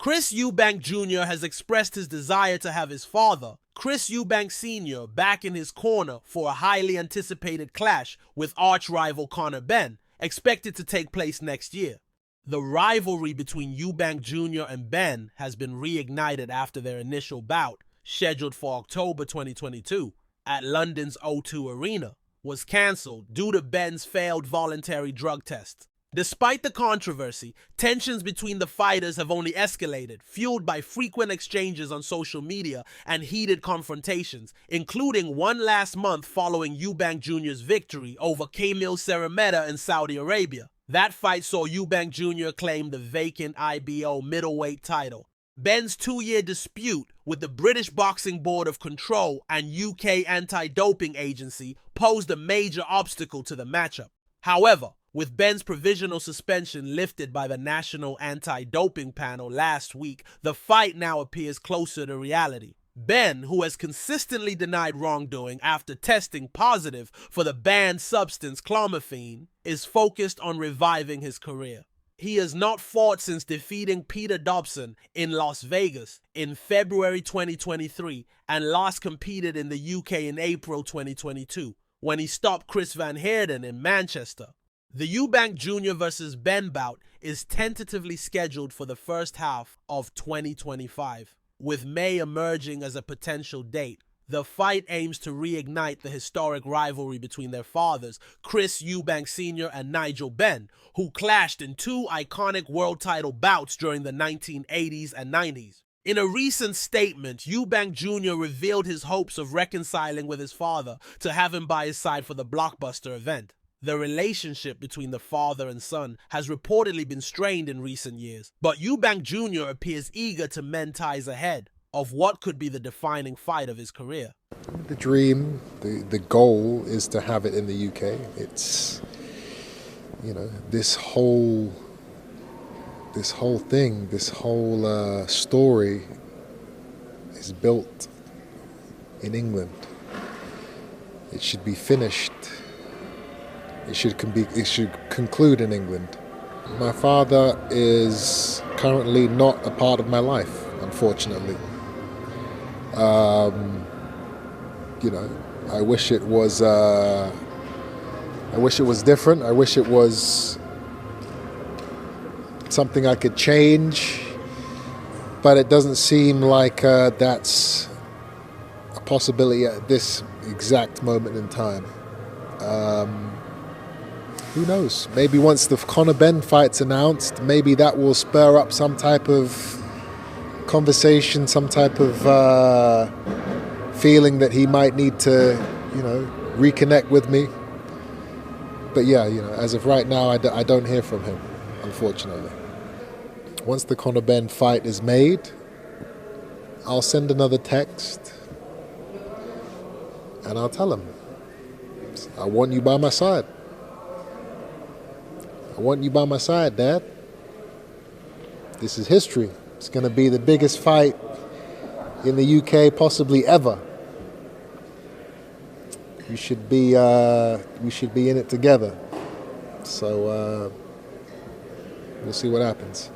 Chris Eubank Jr. has expressed his desire to have his father, Chris Eubank Sr., back in his corner for a highly anticipated clash with arch-rival Conor Benn, expected to take place next year. The rivalry between Eubank Jr. and Benn has been reignited after their initial bout, scheduled for October 2022, at London's O2 Arena, was cancelled due to Benn's failed voluntary drug test. Despite the controversy, tensions between the fighters have only escalated, fueled by frequent exchanges on social media and heated confrontations, including one last month following Eubank Jr.'s victory over Kamil Szeremeta in Saudi Arabia. That fight saw Eubank Jr. claim the vacant IBO middleweight title. Benn's 2-year dispute with the British Boxing Board of Control and UK Anti-Doping Agency posed a major obstacle to the matchup. However, with Benn's provisional suspension lifted by the National Anti-Doping Panel last week, the fight now appears closer to reality. Benn, who has consistently denied wrongdoing after testing positive for the banned substance clomiphene, is focused on reviving his career. He has not fought since defeating Peter Dobson in Las Vegas in February 2023 and last competed in the UK in April 2022, when he stopped Chris Van Heerden in Manchester. The Eubank Jr. vs. Benn bout is tentatively scheduled for the first half of 2025, with May emerging as a potential date. The fight aims to reignite the historic rivalry between their fathers, Chris Eubank Sr. and Nigel Benn, who clashed in 2 iconic world title bouts during the 1980s and 90s. In a recent statement, Eubank Jr. revealed his hopes of reconciling with his father to have him by his side for the blockbuster event. The relationship between the father and son has reportedly been strained in recent years, but Eubank Jr. appears eager to mend ties ahead of what could be the defining fight of his career. The dream, the goal is to have it in the UK. It's, this whole thing, this whole story is built in England. It should be finished. It should conclude in England. My father is currently not a part of my life, unfortunately. I wish it was. I wish it was different. I wish it was something I could change, but it doesn't seem like that's a possibility at this exact moment in time. Who knows? Maybe once the Conor Benn fight's announced, maybe that will spur up some type of conversation, some type of feeling that he might need to, reconnect with me. But yeah, as of right now, I don't hear from him, unfortunately. Once the Conor Benn fight is made, I'll send another text and I'll tell him, I want you by my side. I want you by my side, Dad. This is history. It's going to be the biggest fight in the UK possibly ever. We should be in it together. So we'll see what happens.